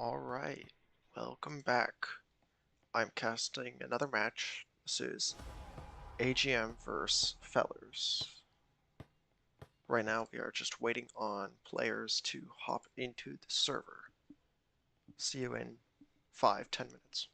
Alright, welcome back. I'm casting another match. This is AGM versus Fellars. Right now we are just waiting on players to hop into the server. See you in 5-10 minutes.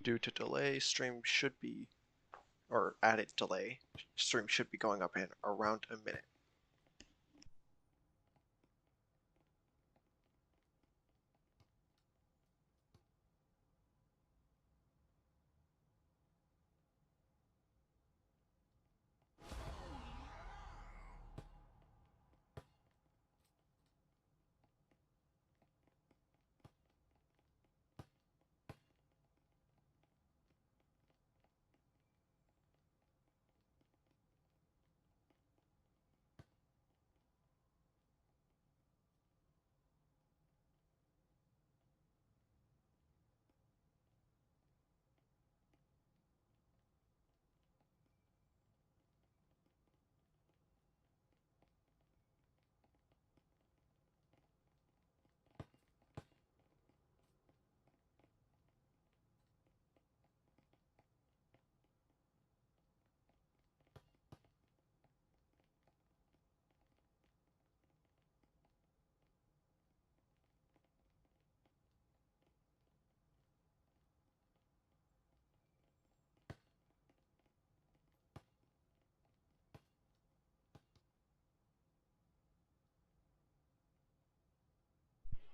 Due to delay, stream should be, or added delay, stream should be going up in around a minute.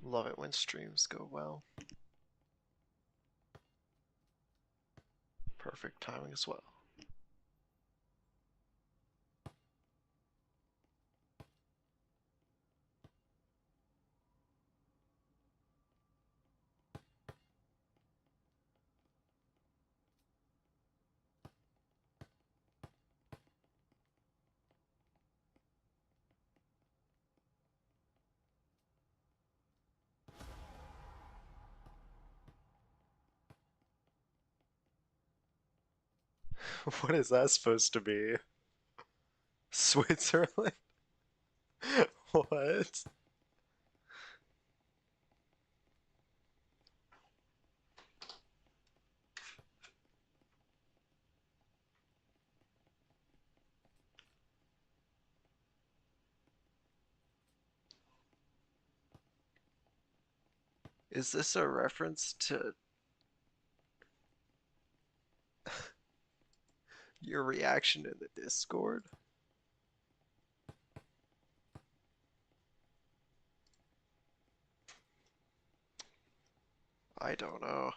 Love it when streams go well. Perfect timing as well. What is that supposed to be? Switzerland? What? Is this a reference to your reaction in the Discord? I don't know.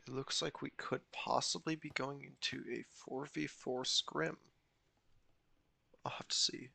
It looks like we could possibly be going into a 4v4 scrim. I'll have to see.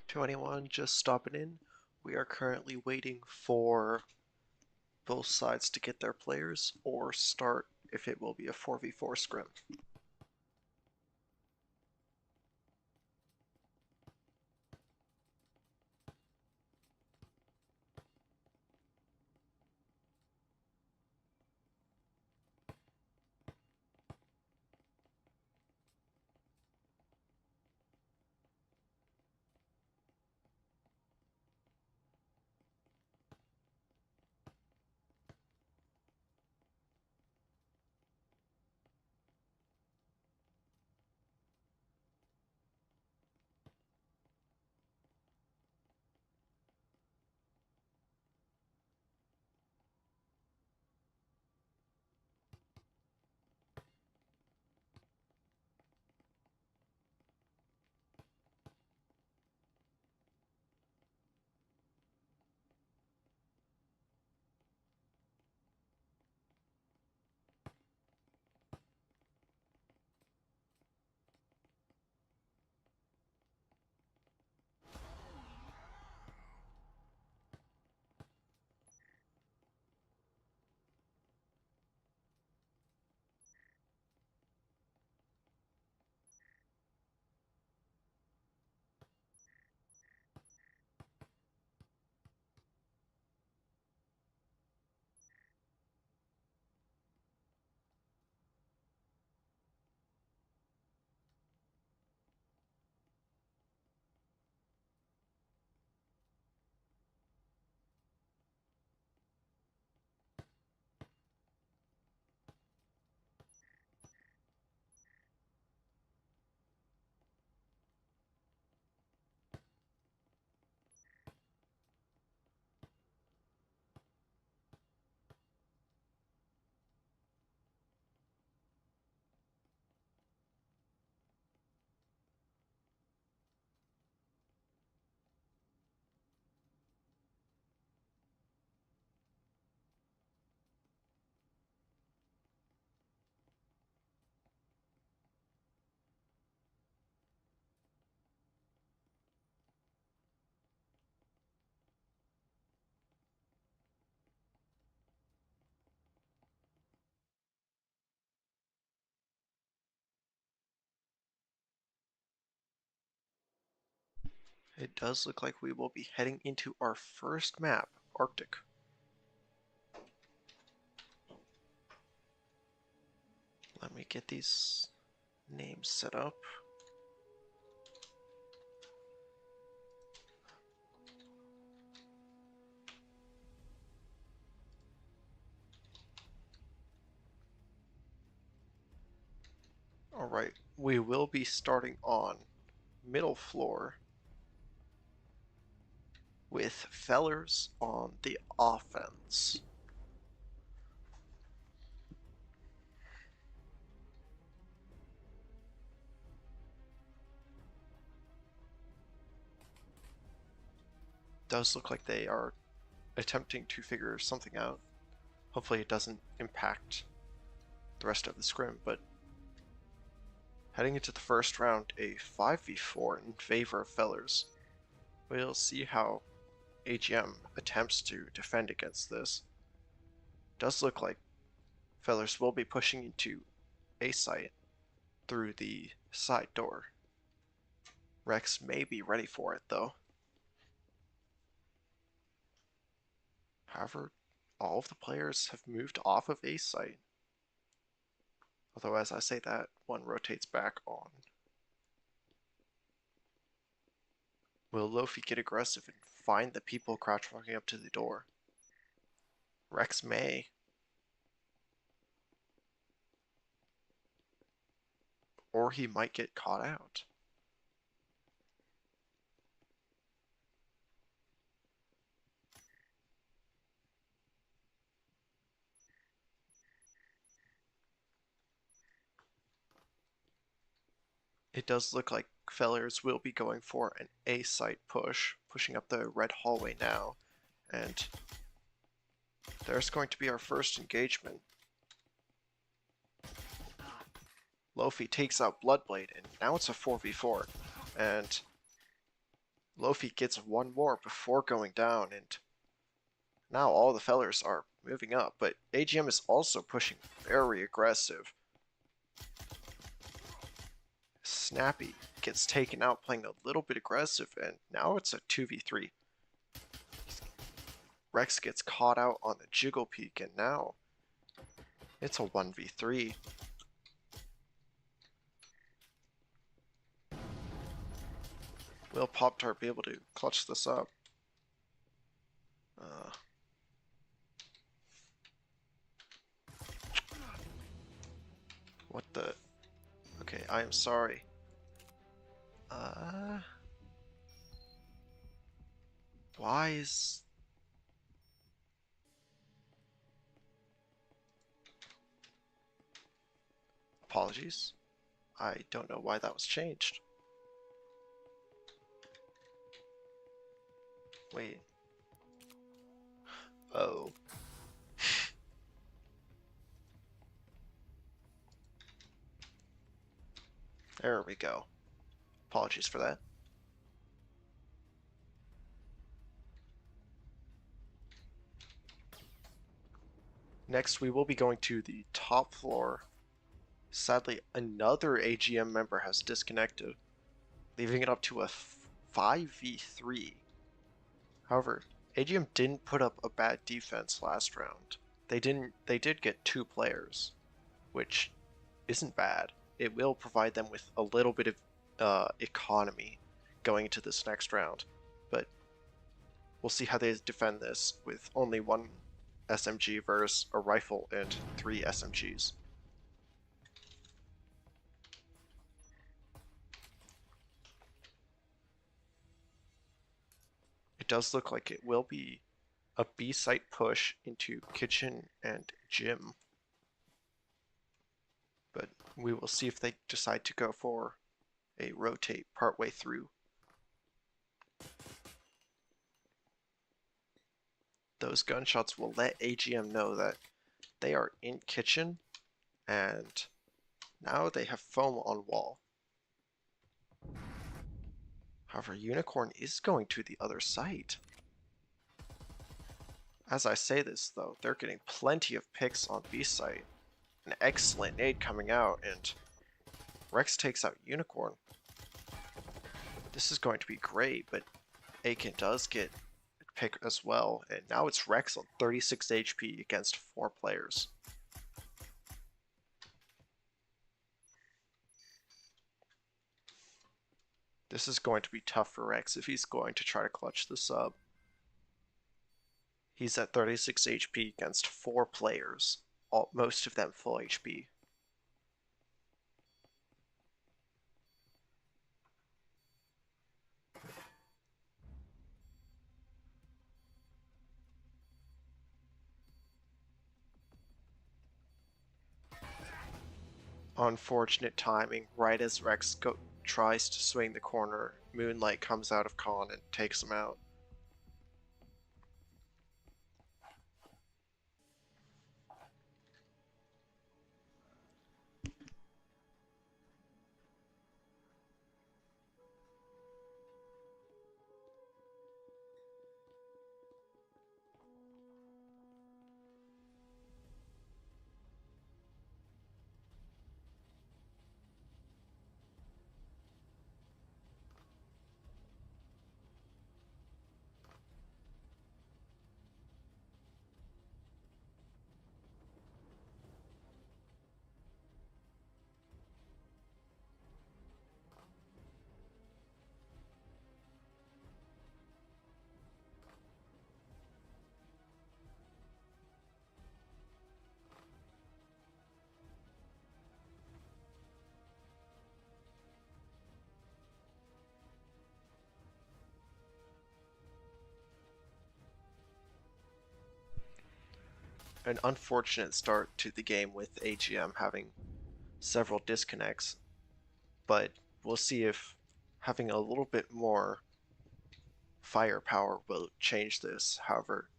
21, just stopping in. We are currently waiting for both sides to get their players or start if it will be a 4v4 scrim. It does look like we will be heading into our first map, Arctic. Let me get these names set up. Alright, we will be starting on middle floor with Fellars on the offense. Does look like they are attempting to figure something out. Hopefully it doesn't impact the rest of the scrim, but heading into the first round, a 5v4 in favor of Fellars. We'll see how AGM attempts to defend against this. Does look like Fellars will be pushing into A site through the side door. Rex may be ready for it though. However, all of the players have moved off of A site. Although as I say that, one rotates back on. Will Lofi get aggressive and find the people crouch walking up to the door? Rex may. Or he might get caught out. It does look like Fellars will be going for an A site push, pushing up the red hallway now, and there's going to be our first engagement. Lofi takes out Bloodblade, and now it's a 4v4, and Lofi gets one more before going down, and now all the Fellars are moving up, but AGM is also pushing very aggressive. Snappy gets taken out playing a little bit aggressive, and now it's a 2v3. Rex gets caught out on the Jiggle Peak, and now it's a 1v3. Will Pop-Tart be able to clutch this up? What the? Okay, I am sorry. Why is... Apologies. I don't know why that was changed. Wait. Oh. There we go. Apologies for that. Next, we will be going to the top floor. Sadly, another AGM member has disconnected, leaving it up to a 5v3. However, AGM didn't put up a bad defense last round. They did get 2 players, which isn't bad. It will provide them with a little bit of economy going into this next round, but we'll see how they defend this with only 1 SMG versus a rifle and 3 SMGs. It does look like it will be a B site push into kitchen and gym, but we will see if they decide to go for a rotate partway through. Those gunshots will let AGM know that they are in kitchen, and now they have foam on wall. However, Unicorn is going to the other site. As I say this though, they're getting plenty of picks on B site. An excellent nade coming out, and Rex takes out Unicorn. This is going to be great, but Aiken does get a pick as well, and now it's Rex on 36 HP against 4 players. This is going to be tough for Rex if he's going to try to clutch the sub. He's at 36 HP against 4 players, most of them full HP. Unfortunate timing, right as Rex tries to swing the corner, Moonlight comes out of con and takes him out. an unfortunate start to the game with AGM having several disconnects, but we'll see if having a little bit more firepower will change this. However,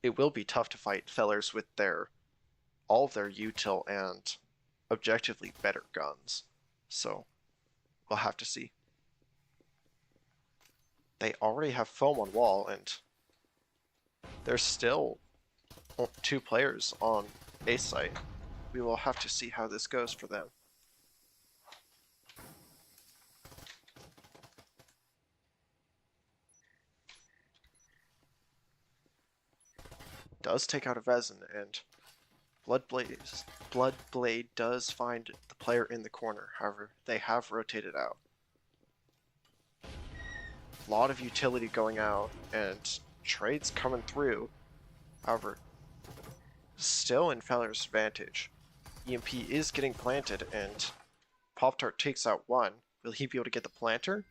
it will be tough to fight Fellars with all of their util and objectively better guns. So we'll have to see. They already have foam on wall, and there's still 2 players on A site. We will have to see how this goes for them. Does take out a Vezin, and Bloodblade does find the player in the corner. However, they have rotated out. A lot of utility going out, and trades coming through. However, still in Fellars' advantage. EMP is getting planted, and Pop-Tart takes out one. Will he be able to get the planter?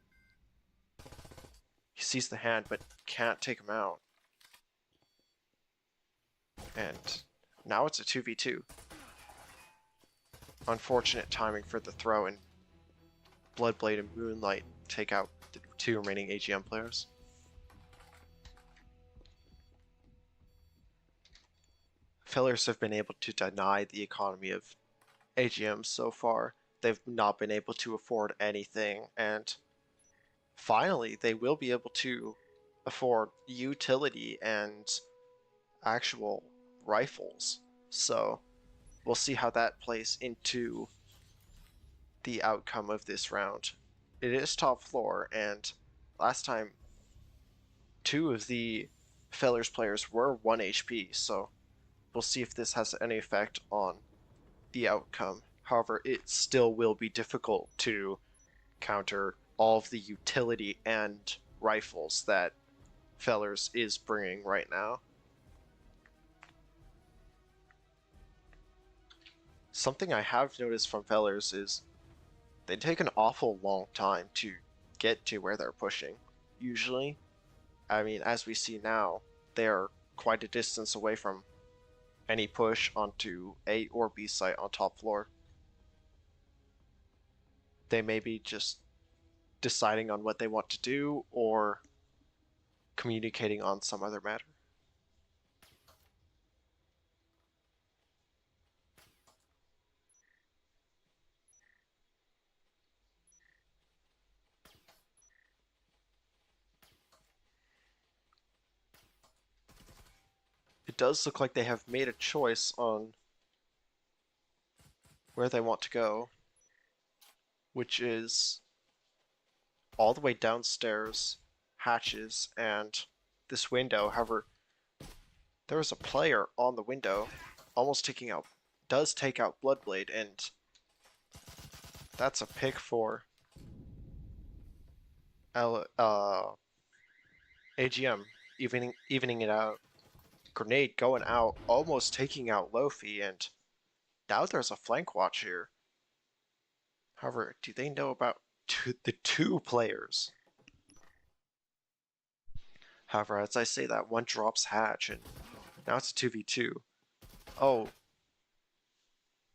He sees the hand, but can't take him out. And now it's a 2v2. Unfortunate timing for the throw, and Bloodblade and Moonlight take out the 2 remaining AGM players. Fellars have been able to deny the economy of AGM so far. They've not been able to afford anything, and finally they will be able to afford utility and actual rifles. So we'll see how that plays into the outcome of this round. It is top floor, and last time 2 of the Fellars players were 1 HP, so we'll see if this has any effect on the outcome. However, it still will be difficult to counter all of the utility and rifles that Fellars is bringing right now. Something I have noticed from Fellars is they take an awful long time to get to where they're pushing. Usually, I mean, as we see now, they're quite a distance away from any push onto A or B site on top floor. They may be just deciding on what they want to do or communicating on some other matter. It does look like they have made a choice on where they want to go, which is all the way downstairs, hatches, and this window. However, there is a player on the window, almost does take out Bloodblade, and that's a pick for AGM, evening it out. Grenade going out, almost taking out Lofi, and now there's a flank watch here. However, do they know about the 2 players? However, as I say that, one drops hatch, and now it's a 2v2. Oh,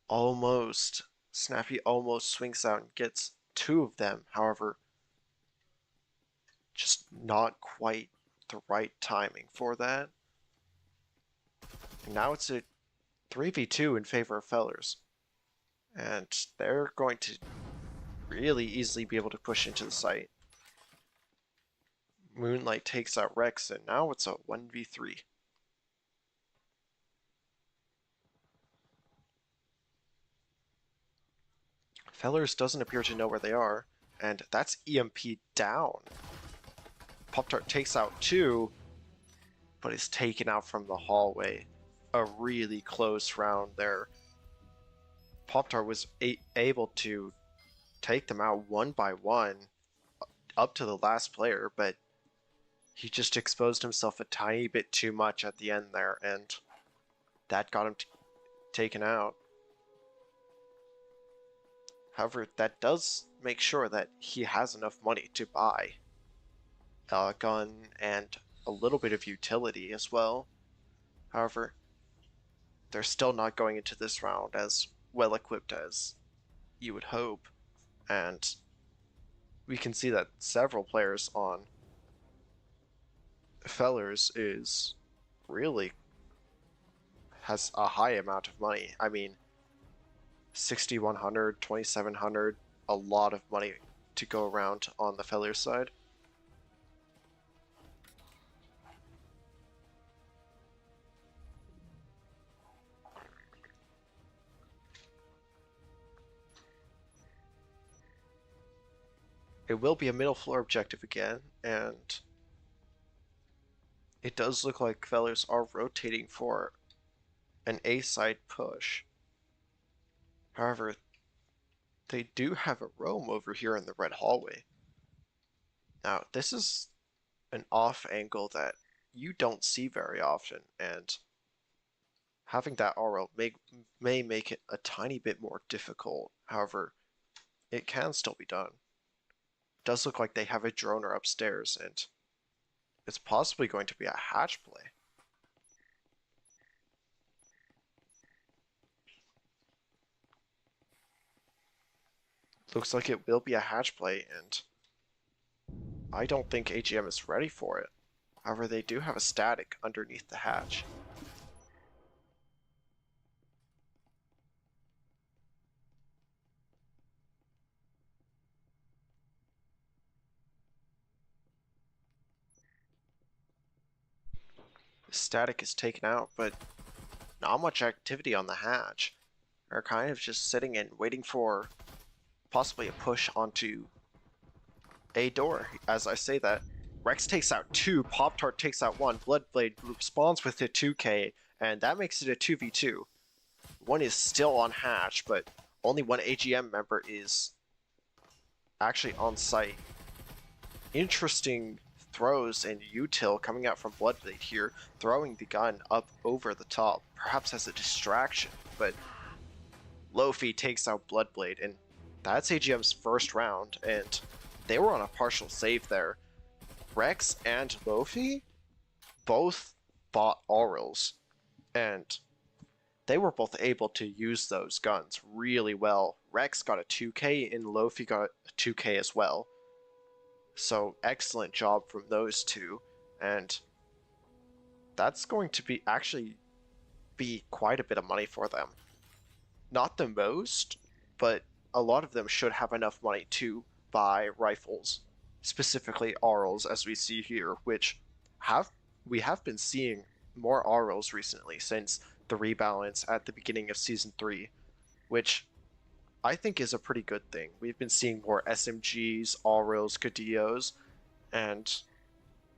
almost. Snappy almost swings out and gets 2 of them. However, just not quite the right timing for that. And now it's a 3v2 in favor of Fellars. And they're going to really easily be able to push into the site. Moonlight takes out Rex, and now it's a 1v3. Fellars doesn't appear to know where they are, and that's EMP down. Pop-Tart takes out 2, but is taken out from the hallway. A really close round there. Pop-Tart was able to take them out one by one up to the last player, but he just exposed himself a tiny bit too much at the end there, and that got him taken out. However, that does make sure that he has enough money to buy a gun and a little bit of utility as well. However, they're still not going into this round as well equipped as you would hope. And we can see that several players on Fellars is really has a high amount of money. I mean, 6,100, 2,700, a lot of money to go around on the Fellars side. It will be a middle floor objective again, and it does look like Fellars are rotating for an A side push. However, they do have a roam over here in the red hallway. Now, this is an off angle that you don't see very often, and having that RL may make it a tiny bit more difficult. However, it can still be done. It does look like they have a droner upstairs, and it's possibly going to be a hatch play. Looks like it will be a hatch play, and I don't think AGM is ready for it. However, they do have a static underneath the hatch. The static is taken out, but not much activity on the hatch. They're kind of just sitting and waiting for possibly a push onto a door. As I say that, Rex takes out 2, Pop-Tart takes out 1, Bloodblade responds with a 2k, and that makes it a 2v2. One is still on hatch, but only one AGM member is actually on site. Interesting throws and util coming out from Bloodblade here, throwing the gun up over the top, perhaps as a distraction, but Lofi takes out Bloodblade, and that's AGM's first round, and they were on a partial save there. Rex and Lofi both bought aurals, and they were both able to use those guns really well. Rex got a 2k and Lofi got a 2k as well. So excellent job from those two, and that's going to be quite a bit of money for them. Not the most, but a lot of them should have enough money to buy rifles, specifically aurals, as we see here, which we have been seeing more aurals recently since the rebalance at the beginning of Season 3, which I think is a pretty good thing. We've been seeing more SMGs, aurals, Cadillos, and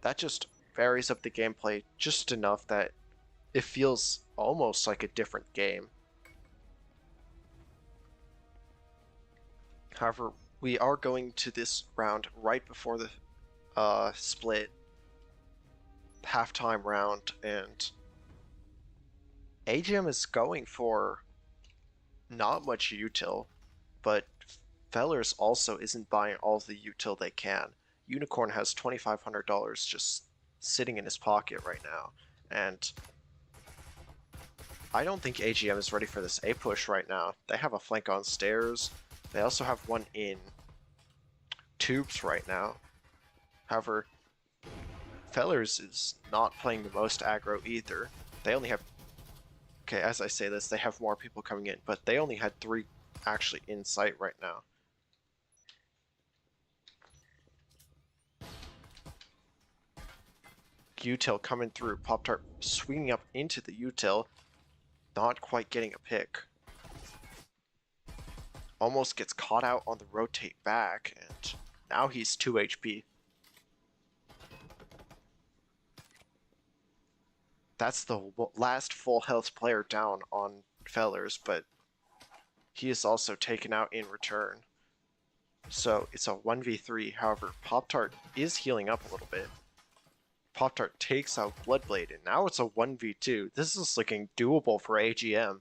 that just varies up the gameplay just enough that it feels almost like a different game. However, we are going to this round right before the split halftime round, and AGM is going for not much util, but Fellars also isn't buying all the util they can. Unicorn has $2,500 just sitting in his pocket right now, and I don't think AGM is ready for this A push right now. They have a flank on stairs. They also have one in tubes right now. However, Fellars is not playing the most aggro either. They only have... Okay, as I say this, they have more people coming in, but they only had 3 actually in sight right now. Util coming through. Pop-Tart swinging up into the util. Not quite getting a pick. Almost gets caught out on the rotate back, and now he's 2 HP. That's the last full health player down on Fellars, but he is also taken out in return. So it's a 1v3, however, Pop-Tart is healing up a little bit. Pop-Tart takes out Bloodblade, and now it's a 1v2. This is looking doable for AGM.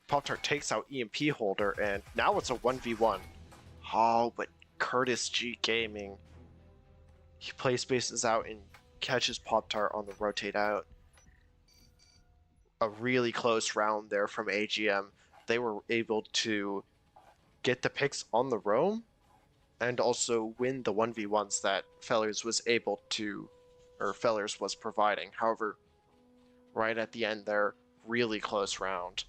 Pop-Tart takes out EMP Holder, and now it's a 1v1. Oh, but Curtis G Gaming. He play spaces out and catches Pop-Tart on the rotate out. a really close round there from AGM. They were able to get the picks on the roam and also win the 1v1s that Fellars was able to, or Fellars was providing. However, right at the end there, really close round.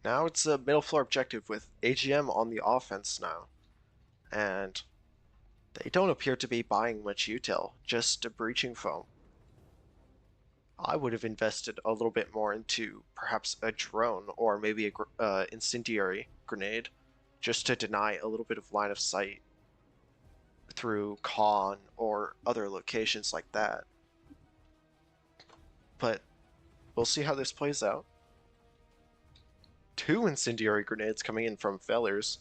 Now it's a middle floor objective with AGM on the offense now. And they don't appear to be buying much util, just a breaching foam. I would have invested a little bit more into perhaps a drone or maybe a incendiary grenade, just to deny a little bit of line of sight through Con or other locations like that. But we'll see how this plays out. 2 incendiary grenades coming in from Fellars,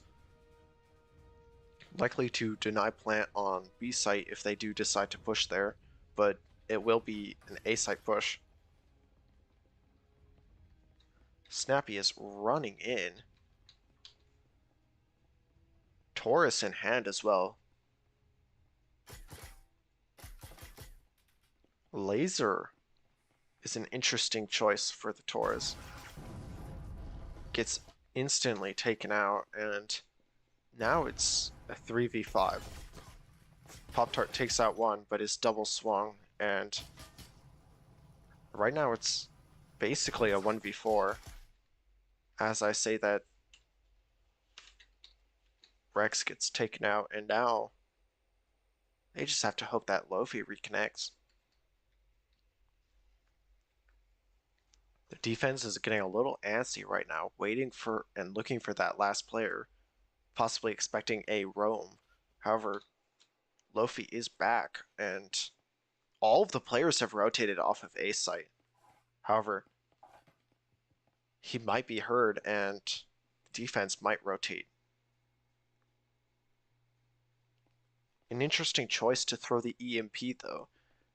likely to deny plant on B site if they do decide to push there, but it will be an A site push. Snappy is running in. Taurus in hand as well. Laser is an interesting choice for the Taurus. Gets instantly taken out, and now it's a 3v5. Pop-Tart takes out one, but is double swung, and right now it's basically a 1v4. As I say that, Rex gets taken out, and now they just have to hope that Lofi reconnects. The defense is getting a little antsy right now, waiting for and looking for that last player, possibly expecting a roam. However, Lofi is back, and all of the players have rotated off of A site. However, he might be heard, and defense might rotate. An interesting choice to throw the EMP, though,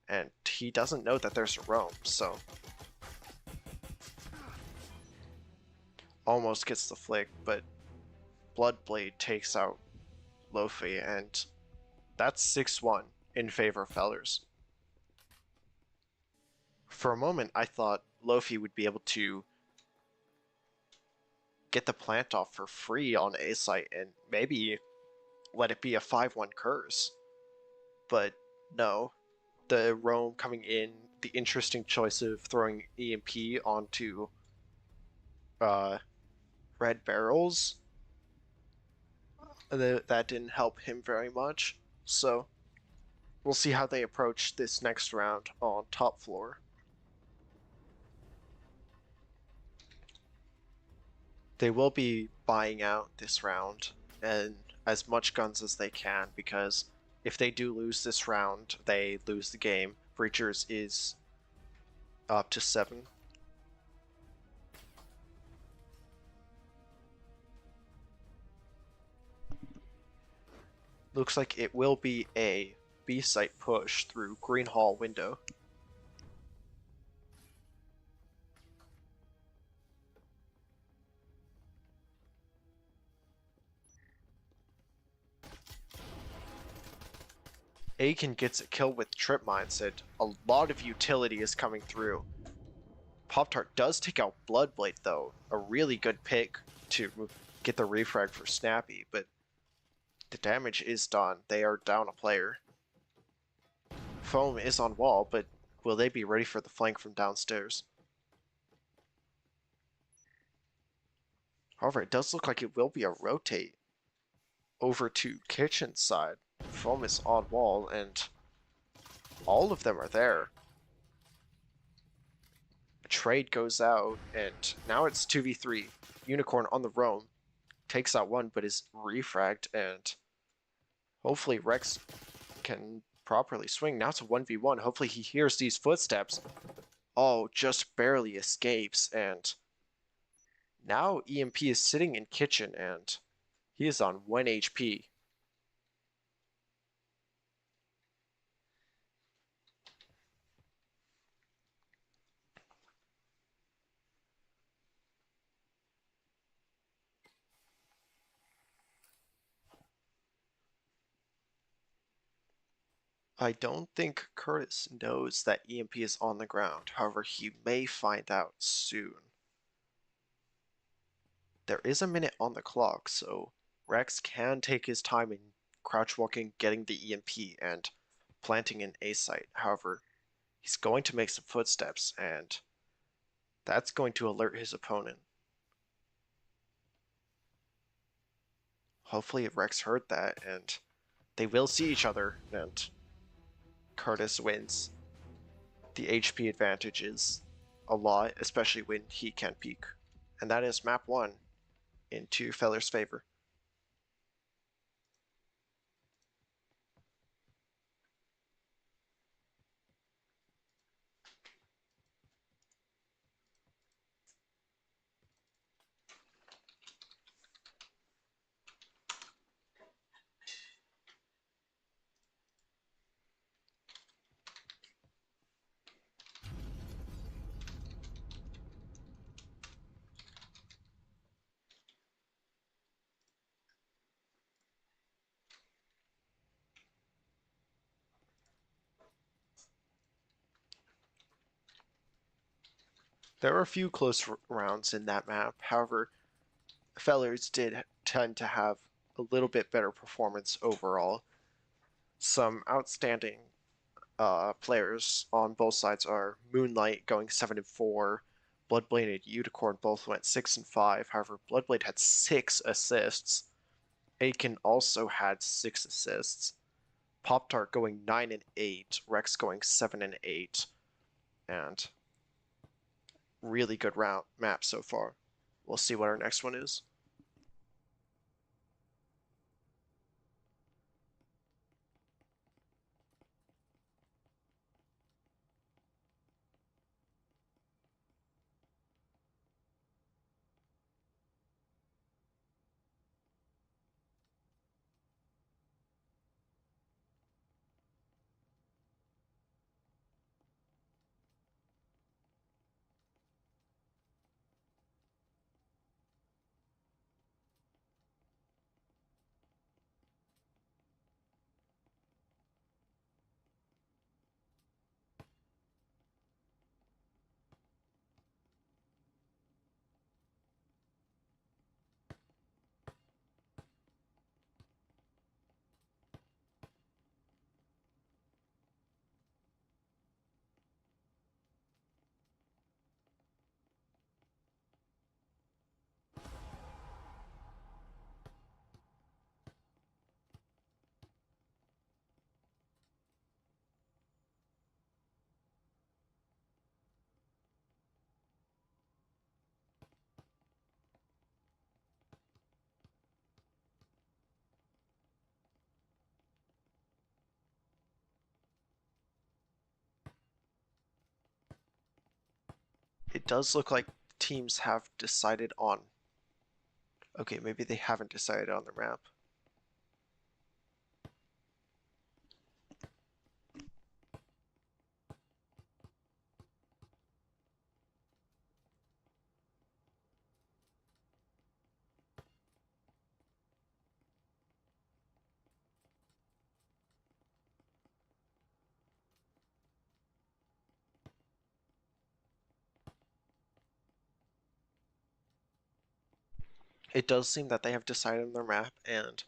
and he doesn't know that there's a roam, so almost gets the flick, but Bloodblade takes out Lofi, and that's 6-1 in favor of Fellars. For a moment, I thought Lofi would be able to get the plant off for free on A site and maybe let it be a 5-1 curse. But no, the roam coming in, the interesting choice of throwing EMP onto red barrels, that didn't help him very much. So we'll see how they approach this next round on top floor. They will be buying out this round and as much guns as they can, because if they do lose this round, they lose the game. Breachers is up to 7. Looks like it will be a B site push through Green Hall window. Aiken gets a kill with Trip Mines, and a lot of utility is coming through. Pop-Tart does take out Bloodblade, though. A really good pick to get the refrag for Snappy, but the damage is done. They are down a player. Foam is on wall, but will they be ready for the flank from downstairs? However, it does look like it will be a rotate over to kitchen side. Foam is on wall, and all of them are there. A trade goes out, and now it's 2v3. Unicorn on the roam takes out one, but is refragged, and hopefully Rex can properly swing. Now it's a 1v1. Hopefully he hears these footsteps. Oh, just barely escapes, and now EMP is sitting in kitchen, and he is on 1 HP. I don't think Curtis knows that EMP is on the ground. However, he may find out soon. There is a minute on the clock, so Rex can take his time in crouch walking, getting the EMP, and planting an A site. However, he's going to make some footsteps, and that's going to alert his opponent. Hopefully Rex heard that, and they will see each other, and Curtis wins. The HP advantage is a lot, especially when he can peek. And that is map 1 into Fellars' favor. There were a few close rounds in that map. However, Fellars did tend to have a little bit better performance overall. Some outstanding players on both sides are Moonlight going 7-4, Bloodblade and Unicorn both went 6-5. However, Bloodblade had 6 assists. Aiken also had 6 assists. Pop-Tart going 9-8, Rex going 7-8, and really good round map so far. We'll see what our next one is. It does look like teams have decided on... Okay, maybe they haven't decided on the map. It does seem that they have decided on their map, and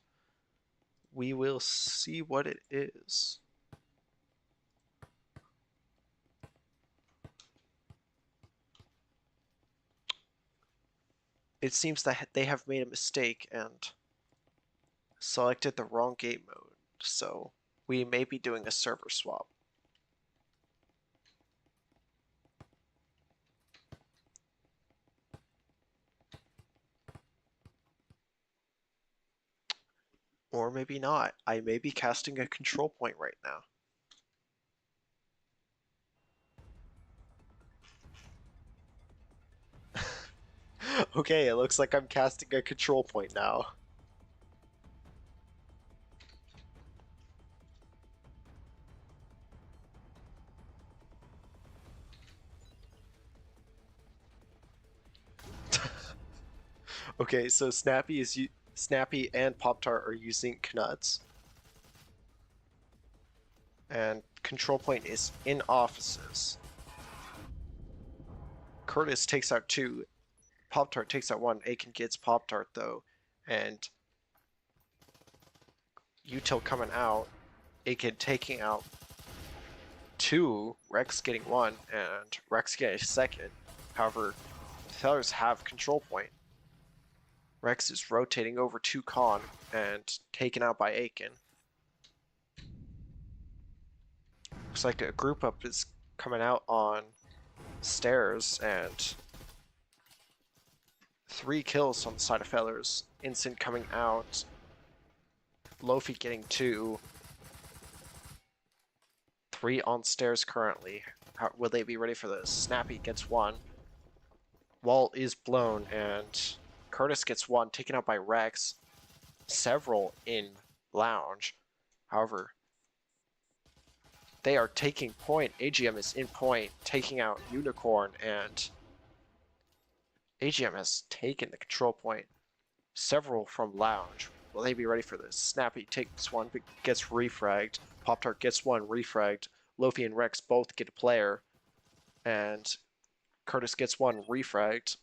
we will see what it is. It seems that they have made a mistake and selected the wrong game mode, so we may be doing a server swap. Or maybe not. I may be casting a control point right now. Okay, it looks like I'm casting a control point now. Okay, so Snappy and Pop-Tart are using Knuts. And control point is in offices. Curtis takes out 2. Pop-Tart takes out 1. Aiken gets Pop-Tart though. And Util coming out. Aiken taking out 2. Rex getting 1. And Rex getting 2nd. However, Fellars have control point. Rex is rotating over to Con and taken out by Aiken. Looks like a group up is coming out on stairs, and 3 kills on the side of Fellars. Instant coming out. Lofi getting 2. 3 on stairs currently. How will they be ready for this? Snappy gets 1. Wall is blown, and Curtis gets 1, taken out by Rex. Several in lounge. However, they are taking point. AGM is in point, taking out Unicorn, and AGM has taken the control point. Several from lounge. Will they be ready for this? Snappy takes 1, but gets refragged. Pop-Tart gets 1, refragged. Lofi and Rex both get a player, and Curtis gets 1, refragged.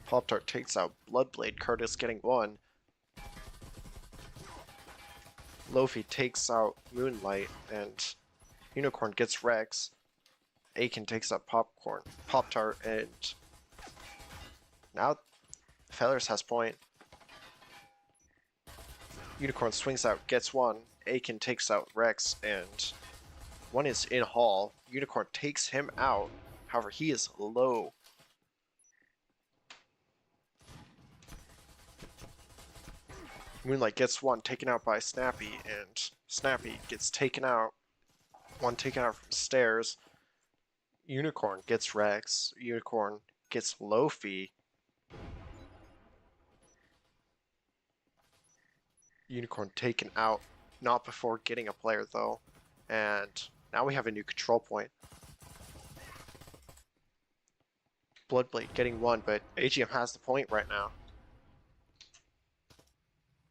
Pop-Tart takes out Bloodblade, Curtis getting 1. Lofi takes out Moonlight, and Unicorn gets Rex. Aiken takes out Pop-Tart, and now Fellars has point. Unicorn swings out, gets 1. Aiken takes out Rex, and 1 is in Hall. Unicorn takes him out. However, he is low. Moonlight gets 1, taken out by Snappy, and Snappy gets taken out. 1 taken out from stairs. Unicorn gets Rex. Unicorn gets Lofi. Unicorn taken out, not before getting a player though. And now we have a new control point. Bloodblade getting 1, but AGM has the point right now.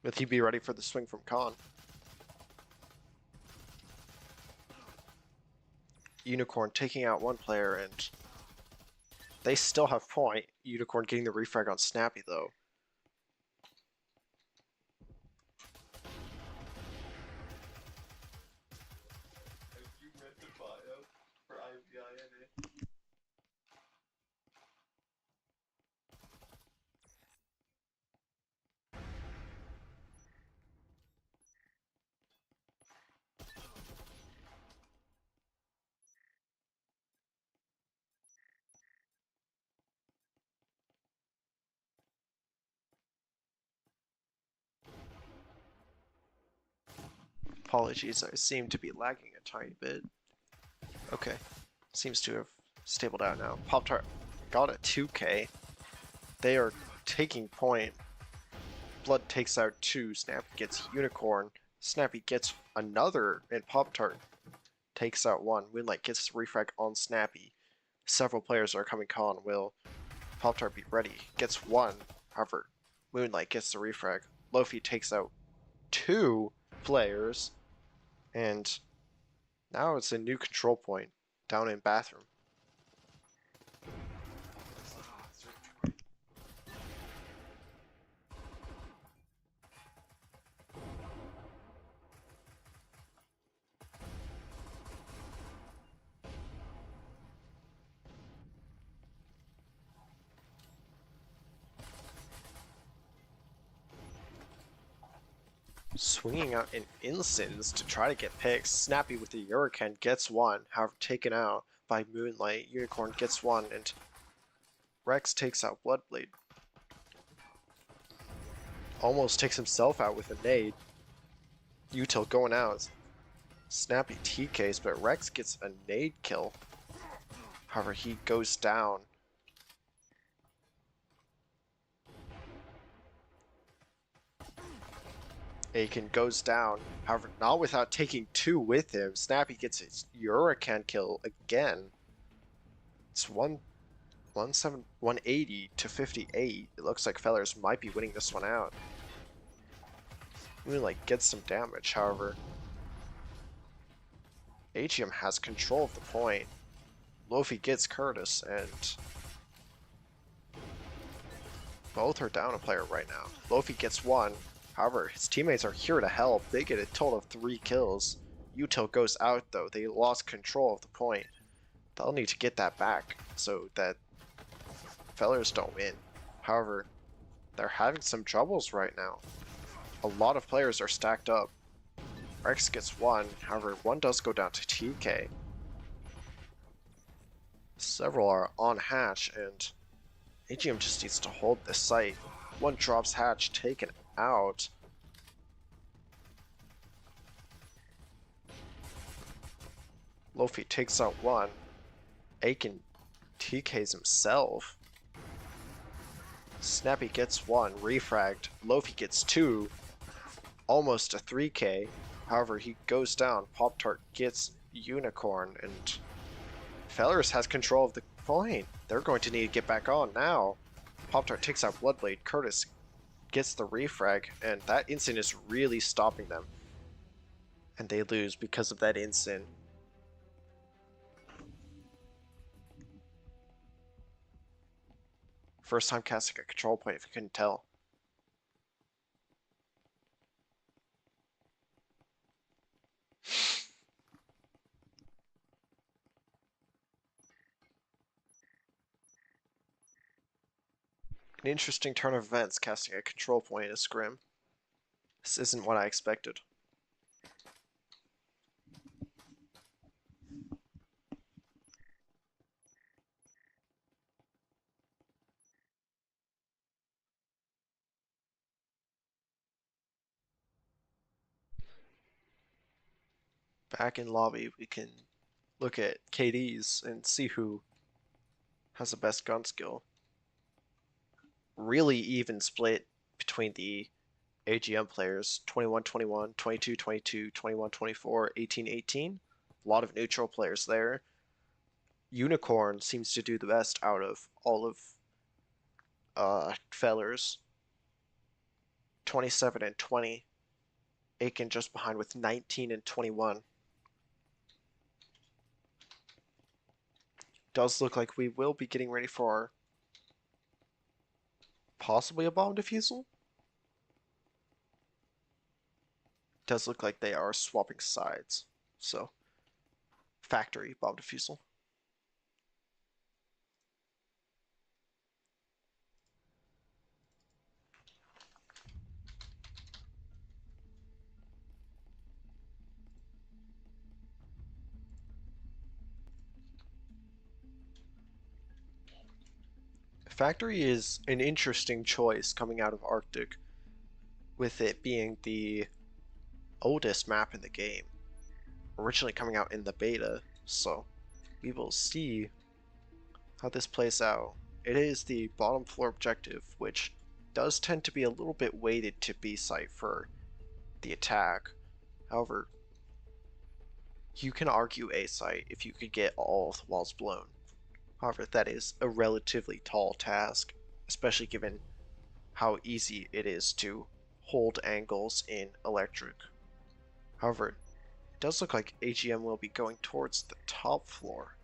Will he be ready for the swing from Khan? Unicorn taking out 1 player, and they still have point. Unicorn getting the refrag on Snappy though. Apologies, I seem to be lagging a tiny bit. Okay, seems to have stabled out now. Pop-Tart got a 2K. They are taking point. Blood takes out 2. Snappy gets Unicorn. Snappy gets another, and Pop-Tart takes out 1. Moonlight gets refrag on Snappy. Several players are coming Con. Will Pop-Tart be ready? Gets 1. However, Moonlight gets the refrag. Lofi takes out 2 players. And now it's a new control point down in bathroom. Swinging out an instance to try to get picks. Snappy with the Hurricane gets 1, however taken out. by Moonlight. Unicorn gets one, and Rex takes out Bloodblade. Almost takes himself out with a nade. Util going out. Snappy TKs, but Rex gets a nade kill. However, he goes down. Aiken goes down, however, not without taking two with him. Snappy gets his Hurricane kill again. It's 180 to 58. It looks like Fellars might be winning this one out. Moonlight gets some damage, however. AGM has control of the point. Lofi gets Curtis, and both are down a player right now. Lofi gets one. However, his teammates are here to help. They get a total of 3 kills. Util goes out though. They lost control of the point. They'll need to get that back so that Fellars don't win. However, they're having some troubles right now. A lot of players are stacked up. Rex gets one. However, one does go down to TK. Several are on hatch, and AGM just needs to hold this site. One drops hatch, taken out. Lofi takes out one. Aiken TKs himself. Snappy gets one, refragged. Lofi gets two. Almost a 3k. However, he goes down. Pop-Tart gets Unicorn, and Fellars has control of the point. They're going to need to get back on now. Pop-Tart takes out Bloodblade. Curtis gets the refrag, and that instant is really stopping them. And they lose because of that instant. First time casting a control point, if you couldn't tell. An interesting turn of events casting a control point in a scrim. This isn't what I expected. Back in lobby, we can look at KDs and see who has the best gun skill. Really even split between the AGM players, 21-21, 22-22, 21-24, 18-18. A lot of neutral players there. Unicorn seems to do the best out of all of Fellars. 27 and 20. Aiken just behind with 19 and 21. Does look like we will be getting ready for possibly a bomb defusal. Does look like they are swapping sides. So, factory bomb defusal. Factory is an interesting choice coming out of Arctic, with it being the oldest map in the game, originally coming out in the beta, so we will see how this plays out. It is the bottom floor objective, which does tend to be a little bit weighted to B site for the attack. However, you can argue A site if you could get all of the walls blown. However, that is a relatively tall task, especially given how easy it is to hold angles in electric. However, it does look like AGM will be going towards the top floor.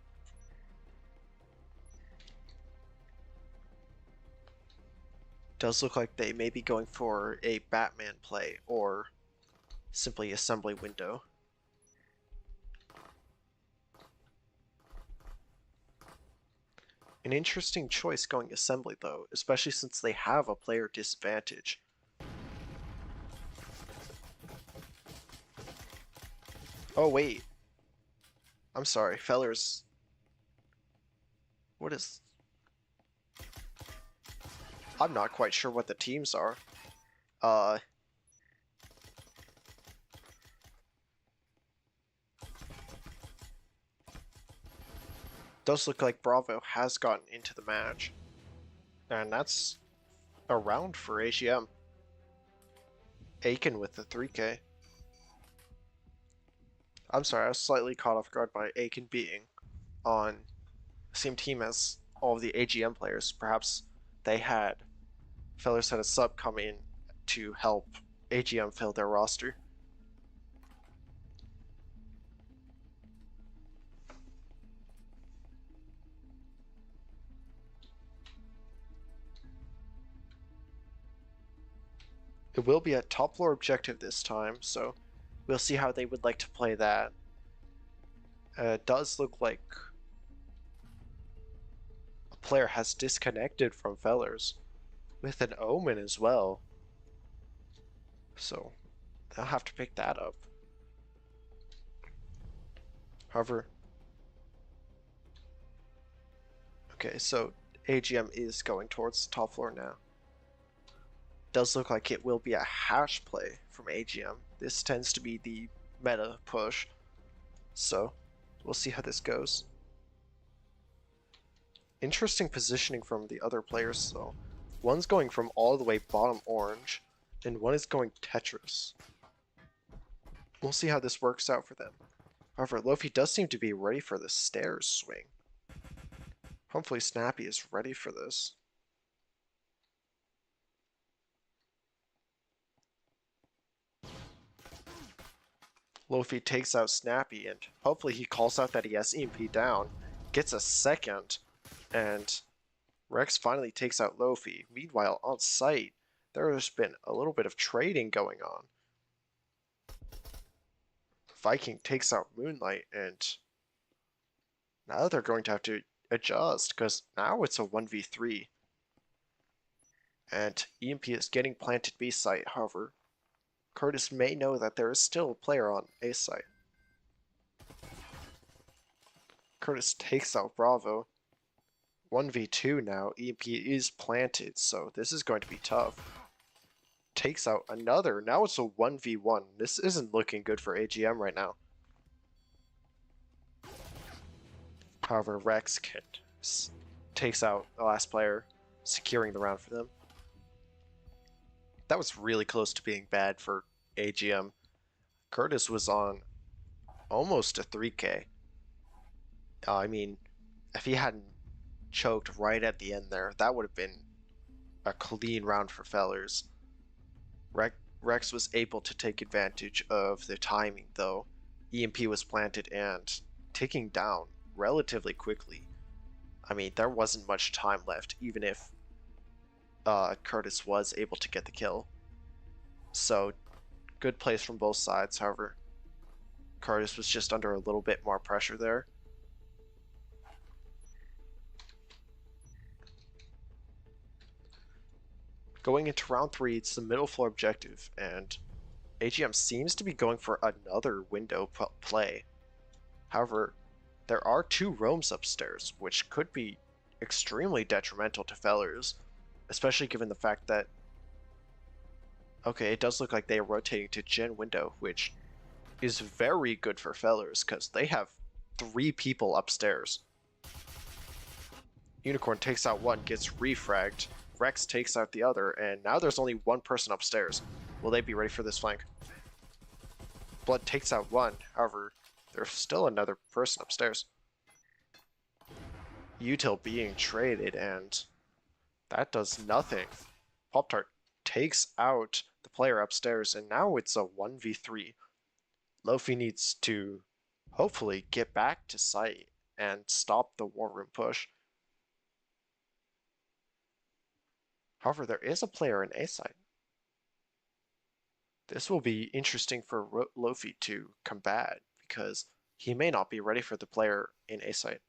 Does look like they may be going for a Batman play or simply assembly window. An interesting choice going assembly though, especially since they have a player disadvantage. Oh wait. I'm sorry, Fellars What is... I'm not quite sure what the teams are. Does look like Bravo has gotten into the match. And that's a round for AGM. Aiken with the 3K. I'm sorry, I was slightly caught off guard by Aiken being on the same team as all of the AGM players. Perhaps Fellars had a sub come in to help AGM fill their roster. It will be a top floor objective this time, so we'll see how they would like to play that. It does look like a player has disconnected from Fellars with an Omen as well. So they'll have to pick that up. However, okay, so AGM is going towards the top floor now. Does look like it will be a hash play from AGM. This tends to be the meta push, so we'll see how this goes. Interesting positioning from the other players though. One's going from all the way bottom orange, and one is going Tetris. We'll see how this works out for them. However, Lofi does seem to be ready for the stairs swing. Hopefully Snappy is ready for this. Lofi takes out Snappy, and hopefully he calls out that he has EMP down, gets a second, and Rex finally takes out Lofi. Meanwhile, on site, there has been a little bit of trading going on. Viking takes out Moonlight, and now they're going to have to adjust, because now it's a 1v3. And EMP is getting planted B site, however, Curtis may know that there is still a player on A site. Curtis takes out Bravo. 1v2 now, EMP is planted, so this is going to be tough. Takes out another, now it's a 1v1. This isn't looking good for AGM right now. However, Rex takes out the last player, securing the round for them. That was really close to being bad for AGM. Curtis was on almost a 3K. I mean, if he hadn't choked right at the end there, that would have been a clean round for Fellars. Rex was able to take advantage of the timing, though. EMP was planted and ticking down relatively quickly. I mean, there wasn't much time left, even if Curtis was able to get the kill. So, good plays from both sides. However, Curtis was just under a little bit more pressure there. Going into round 3, it's the middle floor objective, and AGM seems to be going for another window play. However, there are 2 roams upstairs, which could be extremely detrimental to Fellars, especially given the fact that, okay, it does look like they are rotating to Gen window, which is very good for Fellars, because they have 3 people upstairs. Unicorn takes out one, gets refragged. Rex takes out the other, and now there's only 1 person upstairs. Will they be ready for this flank? Blood takes out one, however, there's still another person upstairs. Util being traded, and that does nothing. Pop-Tart takes out the player upstairs, and now it's a 1v3. Lofi needs to hopefully get back to site and stop the war room push. However, there is a player in A site. This will be interesting for Lofi to combat, because he may not be ready for the player in A site.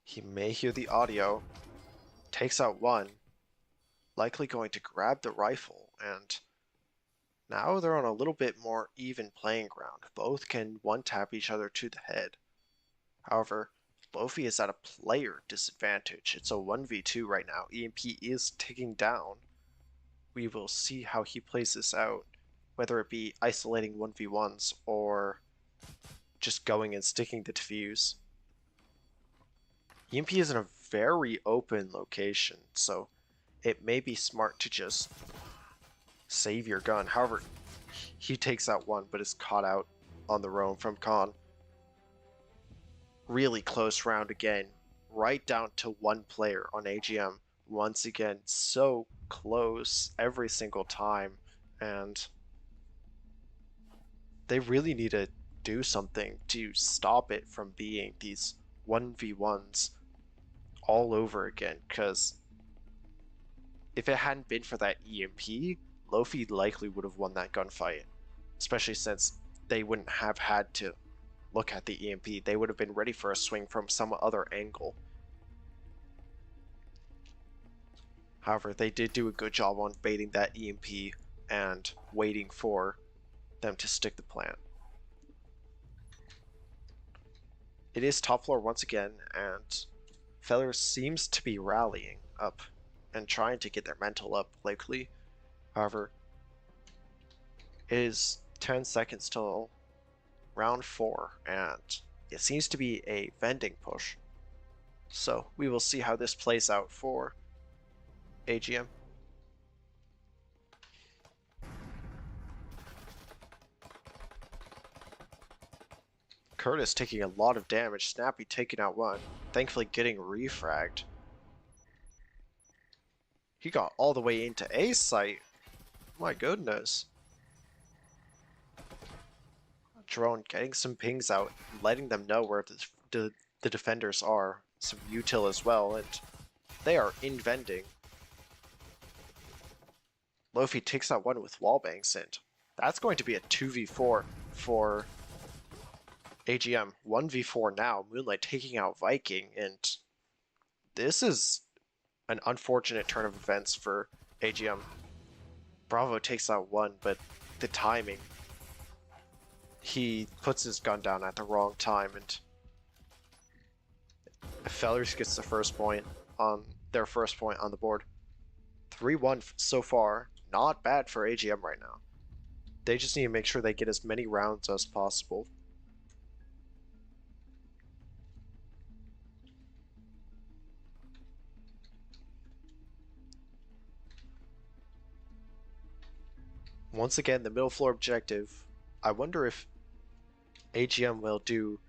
He may hear the audio, takes out one, likely going to grab the rifle, and Now they're on a little bit more even playing ground. Both can one-tap each other to the head. However, Lofi is at a player disadvantage. It's a 1v2 right now. EMP is ticking down. We will see how he plays this out, whether it be isolating 1v1s or just going and sticking the defuse. EMP is in a very open location, so it may be smart to just save your gun. However, he takes out one, but is caught out on the roam from Khan. Really close round again, right down to one player on AGM. Once again, so close every single time, and they really need to do something to stop it from being these 1v1s all over again, because if it hadn't been for that EMP, Lofi likely would have won that gunfight, especially since they wouldn't have had to look at the EMP. They would have been ready for a swing from some other angle. However, they did do a good job on baiting that EMP and waiting for them to stick the plant. It is top floor once again, and Fellars seems to be rallying up and trying to get their mental up quickly. However, it is 10 seconds till round 4, and it seems to be a vending push. So we will see how this plays out for AGM. Curtis taking a lot of damage, Snappy taking out one, thankfully getting refragged. He got all the way into A site. My goodness. Drone getting some pings out, letting them know where the defenders are. Some util as well, and they are in vending. Lofi takes out one with wallbangs, and that's going to be a 2v4 for AGM. 1v4 now, Moonlight taking out Viking, and this is an unfortunate turn of events for AGM. Bravo takes out one, but the timing. He puts his gun down at the wrong time, and Fellars gets the first point on their first point on the board. 3-1 so far. Not bad for AGM right now. They just need to make sure they get as many rounds as possible. Once again, the middle floor objective. I wonder if AGM will do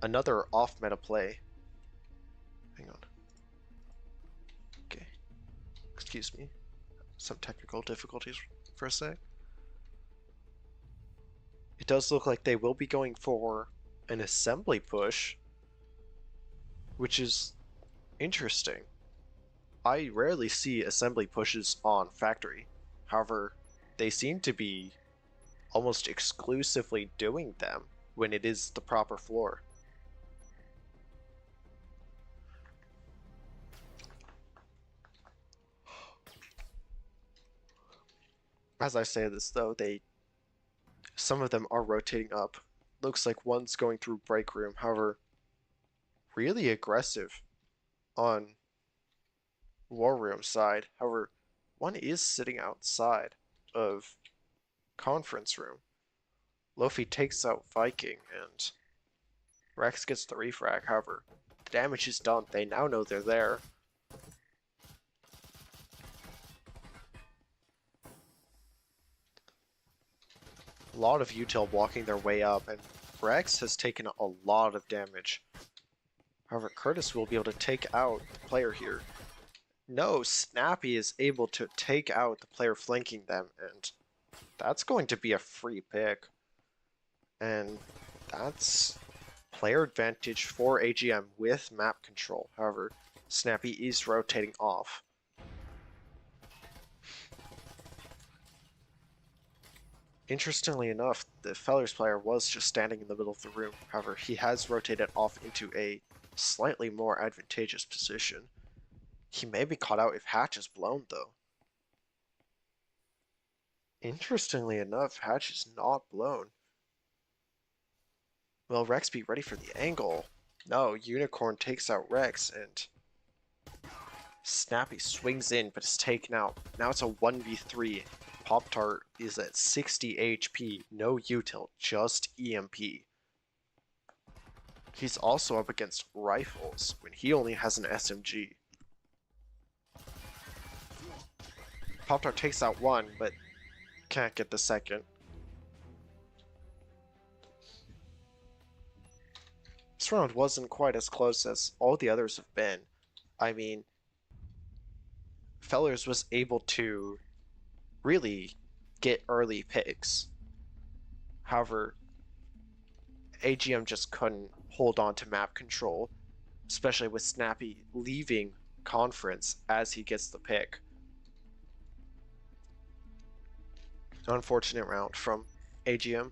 another off-meta play. Hang on. Okay. Excuse me. Some technical difficulties for a sec. It does look like they will be going for an assembly push, which is interesting. I rarely see assembly pushes on factory. However, they seem to be almost exclusively doing them when it is the proper floor. As I say this though, some of them are rotating up. Looks like one's going through break room, however, really aggressive on war room side. However, one is sitting outside of conference room. Lofi takes out Viking, and Rex gets the refrag. However, the damage is done. They now know they're there. A lot of util blocking their way up, and Rex has taken a lot of damage. However, Curtis will be able to take out the player here. No, Snappy is able to take out the player flanking them, and that's going to be a free pick. And that's player advantage for AGM with map control. However, Snappy is rotating off. Interestingly enough, the Fellars player was just standing in the middle of the room. However, he has rotated off into a slightly more advantageous position. He may be caught out if hatch is blown, though. Interestingly enough, Hatch is not blown. Will Rex be ready for the angle? No, Unicorn takes out Rex and Snappy swings in but is taken out. Now it's a 1v3. Pop-Tart is at 60 HP, no util, just EMP. He's also up against rifles when he only has an SMG. Pop-Tart takes out one, but can't get the second. This round wasn't quite as close as all the others have been. I mean, Fellars was able to really get early picks. However, AGM just couldn't hold on to map control, especially with Snappy leaving conference as he gets the pick. Unfortunate round from AGM.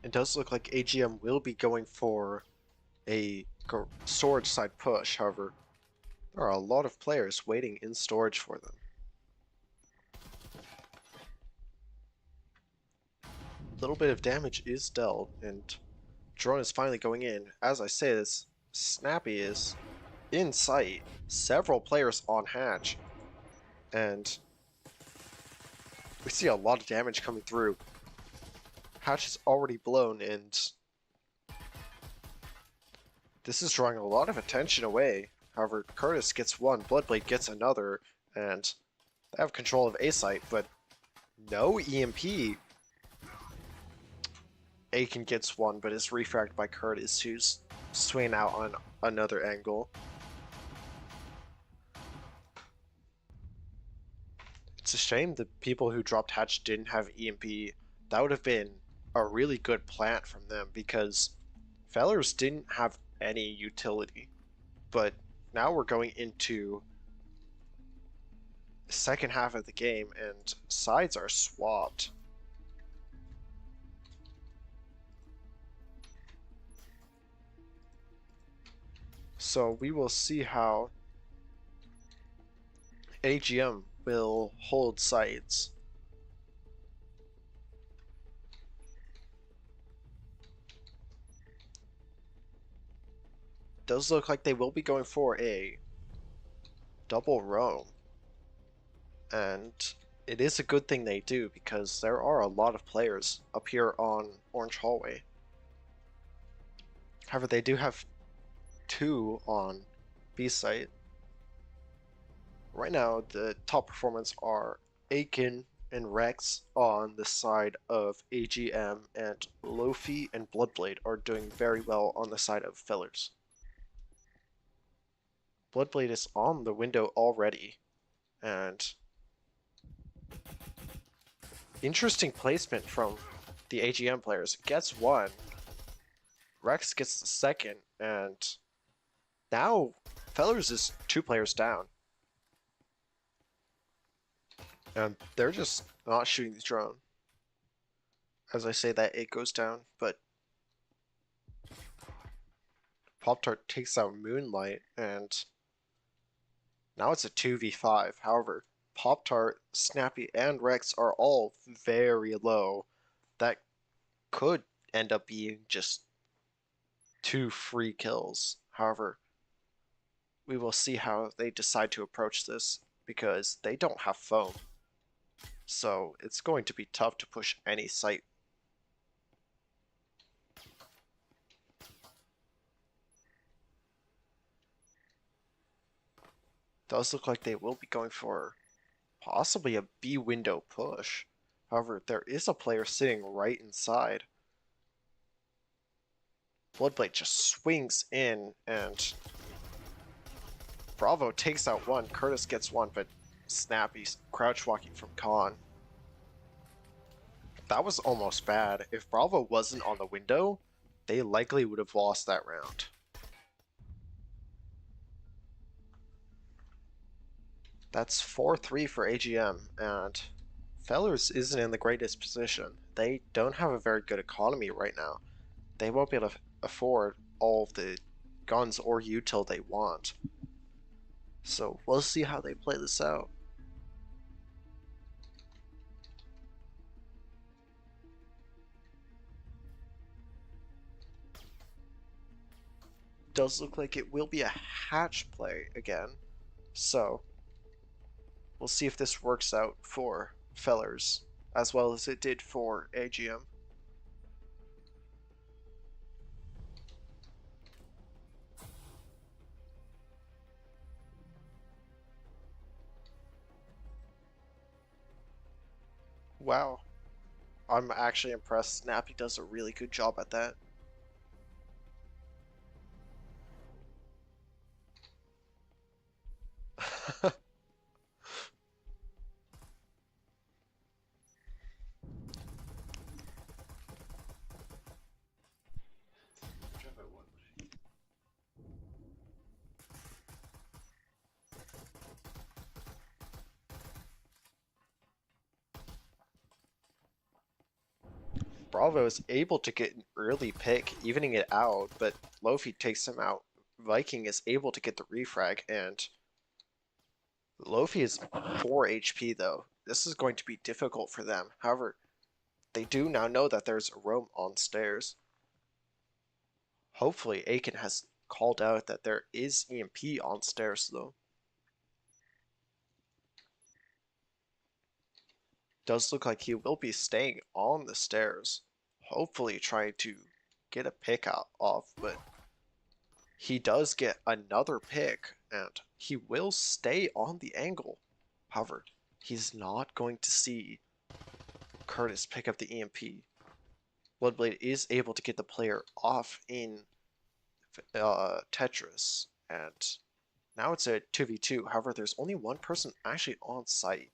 It does look like AGM will be going for a storage side push, however, there are a lot of players waiting in storage for them. A little bit of damage is dealt, and drone is finally going in. As I say this, Snappy is in sight, several players on hatch, and we see a lot of damage coming through. Hatch is already blown, and this is drawing a lot of attention away. However, Curtis gets one, Bloodblade gets another, and they have control of A-Site, but no EMP. Aiken gets one, but is refragged by Curtis, who's swinging out on another angle. It's a shame the people who dropped Hatch didn't have EMP. That would have been a really good plant from them, because Fellars didn't have any utility. But now we're going into the second half of the game, and sides are swapped. So we will see how AGM will hold sides. Does look like they will be going for a double roam. And it is a good thing they do, because there are a lot of players up here on Orange Hallway. However, they do have two on B site. Right now, the top performers are Aiken and Rex on the side of AGM, and Lofi and Bloodblade are doing very well on the side of Fellars. Bloodblade is on the window already, and interesting placement from the AGM players. Gets one, Rex gets the second, and now Fellars is 2 players down. And they're just not shooting the drone. As I say that, it goes down, but Pop-Tart takes out Moonlight, and now it's a 2v5. However, Pop-Tart, Snappy, and Rex are all very low. That could end up being just 2 free kills. However, we will see how they decide to approach this, because they don't have foam. So it's going to be tough to push any site. Does look like they will be going for possibly a B window push. However, there is a player sitting right inside. Bloodblade just swings in, and Bravo takes out one, Curtis gets one, but Snappy's crouch walking from Khan. That was almost bad. If Bravo wasn't on the window, they likely would have lost that round. That's 4-3 for AGM, and Fellars isn't in the greatest position. They don't have a very good economy right now. They won't be able to afford all of the guns or util they want. So we'll see how they play this out. Does look like it will be a hatch play again. So we'll see if this works out for Fellars as well as it did for AGM. Wow. I'm actually impressed. Snappy does a really good job at that. Bravo is able to get an early pick, evening it out, but Lofi takes him out. Viking is able to get the refrag, and Lofi is 4 HP though. This is going to be difficult for them. However, they do now know that there's a roam on stairs. Hopefully Aiken has called out that there is EMP on stairs though. Does look like he will be staying on the stairs. Hopefully trying to get a pick out off, but he does get another pick, and he will stay on the angle. However, he's not going to see Curtis pick up the EMP. Bloodblade is able to get the player off in Tetris, and now it's a 2v2. However, there's only one person actually on site.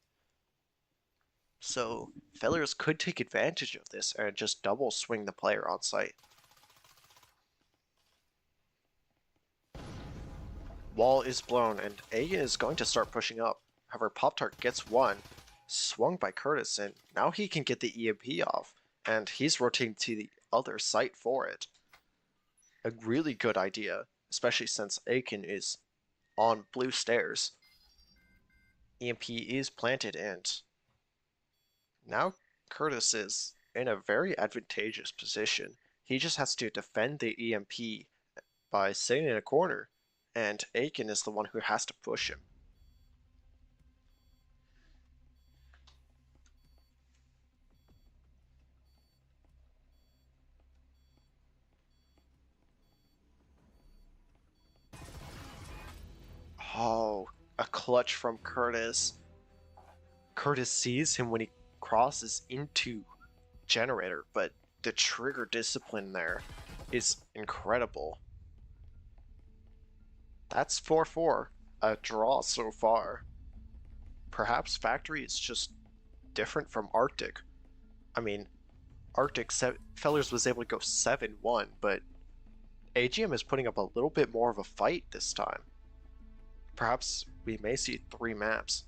So Fellars could take advantage of this and just double swing the player on site. Wall is blown, and Aiken is going to start pushing up. However, Pop-Tart gets one, swung by Curtis, and now he can get the EMP off, and he's rotating to the other site for it. A really good idea, especially since Aiken is on blue stairs. EMP is planted, and now Curtis is in a very advantageous position. He just has to defend the EMP by sitting in a corner, and Aiken is the one who has to push him. Oh, a clutch from Curtis. Curtis sees him when he crosses into Generator, but the trigger discipline there is incredible. That's 4-4, a draw so far. Perhaps Factory is just different from Arctic. I mean, Arctic Fellers was able to go 7-1, but AGM is putting up a little bit more of a fight this time. Perhaps we may see 3 maps.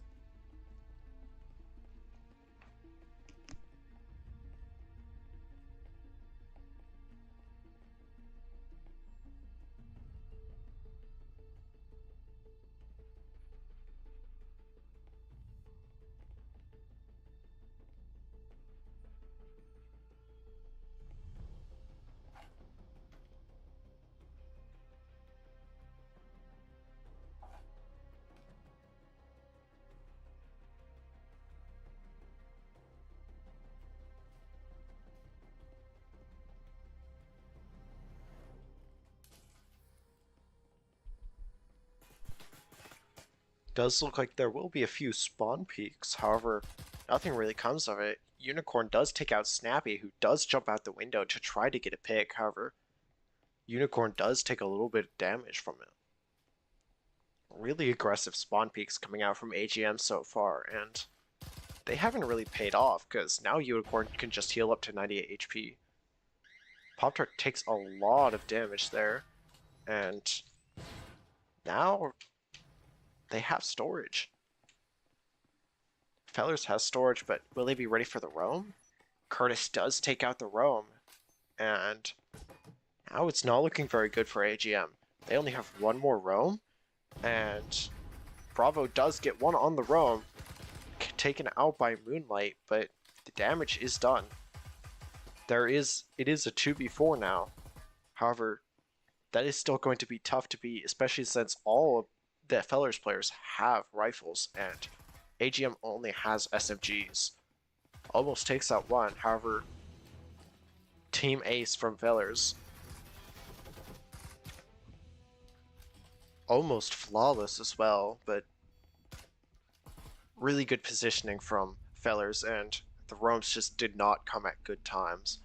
Does look like there will be a few spawn peaks, however, nothing really comes of it. Unicorn does take out Snappy, who does jump out the window to try to get a pick, however, Unicorn does take a little bit of damage from it. really aggressive spawn peaks coming out from AGM so far, and they haven't really paid off because now Unicorn can just heal up to 98 HP. Pop-Tart takes a lot of damage there, and now they have storage. Fellars has storage, but will they be ready for the roam? Curtis does take out the roam, and now it's not looking very good for AGM. They only have one more roam, and Bravo does get one on the roam, taken out by Moonlight, but the damage is done. It is a 2v4 now. However, that is still going to be tough to beat, especially since all of the Fellars players have rifles, and AGM only has SMGs. Almost takes out one, however, Team Ace from Fellars. Almost flawless as well, but really good positioning from Fellars, and the roams just did not come at good times.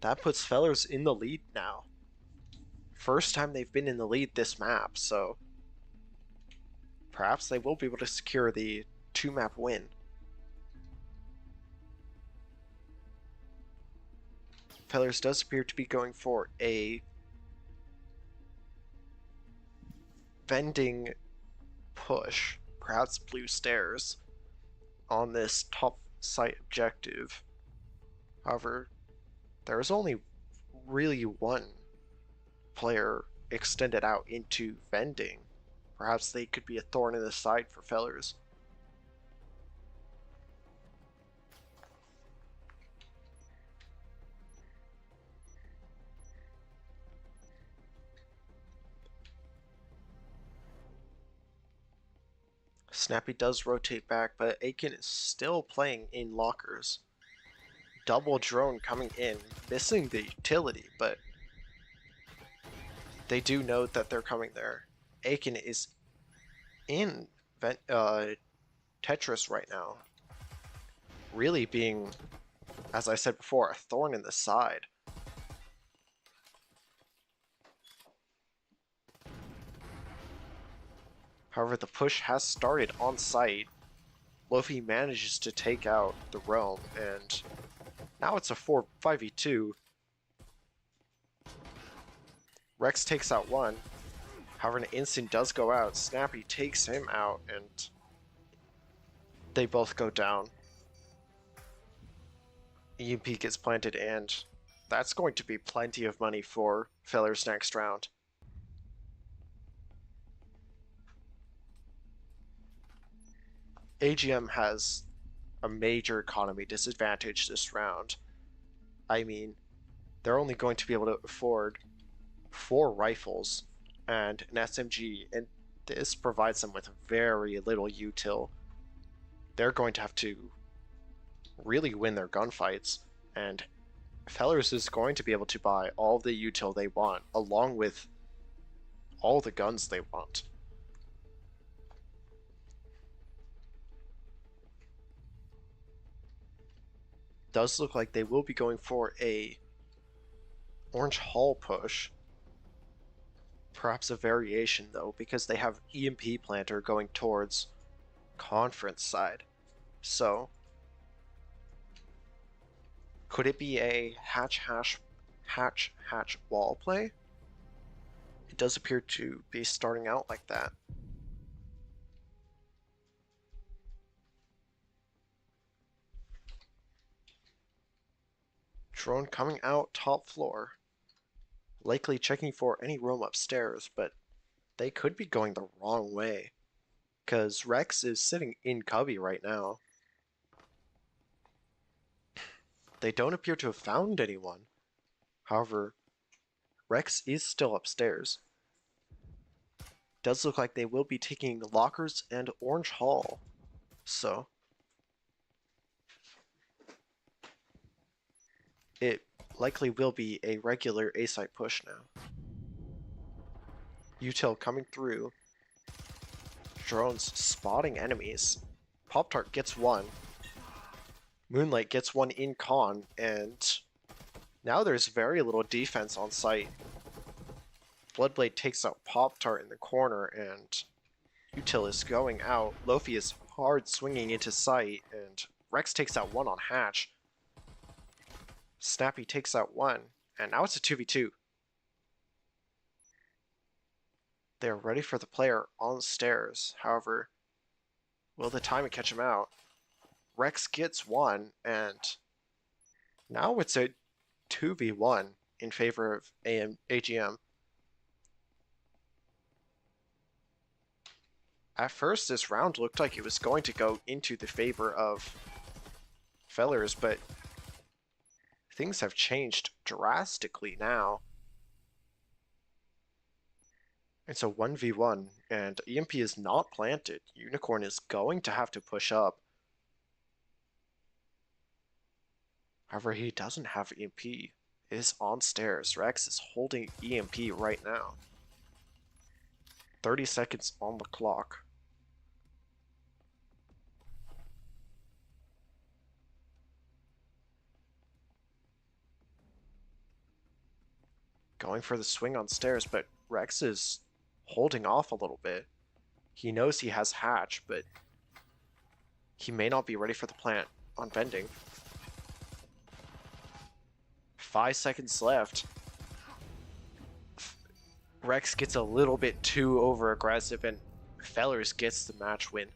That puts Fellars in the lead now. First time they've been in the lead this map, so perhaps they will be able to secure the 2-map win. Fellars does appear to be going for a vending push, perhaps blue stairs, on this top site objective. However, there is only really one player extended out into vending. Perhaps they could be a thorn in the side for Fellars. Snappy does rotate back, but Aiken is still playing in lockers. Double drone coming in, missing the utility, but they do know that they're coming there. Aiken is in Tetris right now, really being, as I said before, a thorn in the side. However, the push has started on site. Luffy manages to take out the roam, and now it's a 5v2. Rex takes out one. However, an instant does go out. Snappy takes him out, and they both go down. EMP gets planted, and that's going to be plenty of money for Fellars next round. AGM has a major economy disadvantage this round. I mean, they're only going to be able to afford 4 rifles and an SMG, and this provides them with very little util. They're going to have to really win their gunfights, and Fellars is going to be able to buy all the util they want, along with all the guns they want. Does look like they will be going for a orange hull push. Perhaps a variation though, because they have EMP planter going towards conference side. So could it be a hatch wall play? It does appear to be starting out like that. Drone coming out top floor, likely checking for any room upstairs, but they could be going the wrong way, because Rex is sitting in cubby right now. They don't appear to have found anyone. However, Rex is still upstairs. Does look like they will be taking lockers and orange hall, so it likely will be a regular A-site push now. Util coming through. Drones spotting enemies. Pop-Tart gets one. Moonlight gets one in con, and now there's very little defense on site. Bloodblade takes out Pop-Tart in the corner, and Util is going out. Lofi is hard swinging into sight, and Rex takes out one on Hatch. Snappy takes out one, and now it's a 2v2. They're ready for the player on the stairs. However, will the timing catch him out? Rex gets one, and now it's a 2v1 in favor of AGM. At first, this round looked like it was going to go into the favor of Fellars, but things have changed drastically now. It's a 1v1, and EMP is not planted. Unicorn is going to have to push up. However, he doesn't have EMP. It is on stairs. Rex is holding EMP right now. 30 seconds on the clock. Going for the swing on stairs, but Rex is holding off a little bit. He knows he has Hatch, but he may not be ready for the plant on bending. 5 seconds left. Rex gets a little bit too over aggressive, and Fellars gets the match win.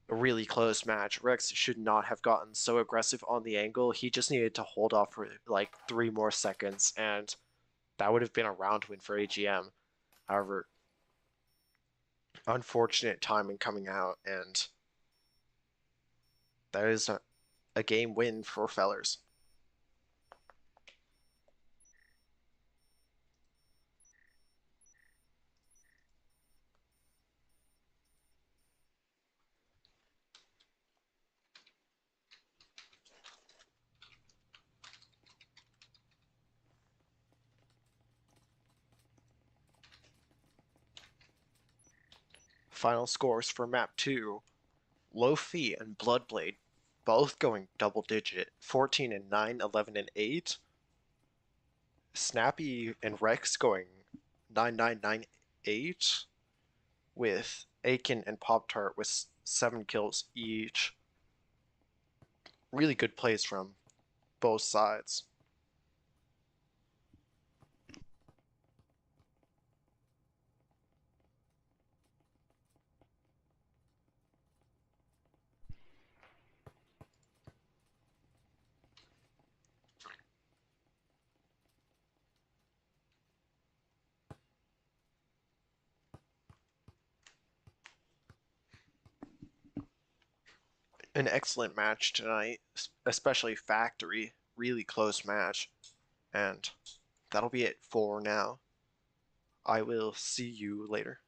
A really close match. Rex should not have gotten so aggressive on the angle. He just needed to hold off for like 3 more seconds, and that would have been a round win for AGM. However, unfortunate timing coming out, and that is a game win for Fellars. Final scores for map 2. Lofi and Bloodblade both going double digit, 14 and 9, 11 and 8. Snappy and Rex going 9, 9, 9, 8, with Aiken and Pop-Tart with 7 kills each. Really good plays from both sides. An excellent match tonight, especially Factory. Really close match. And that'll be it for now. I will see you later.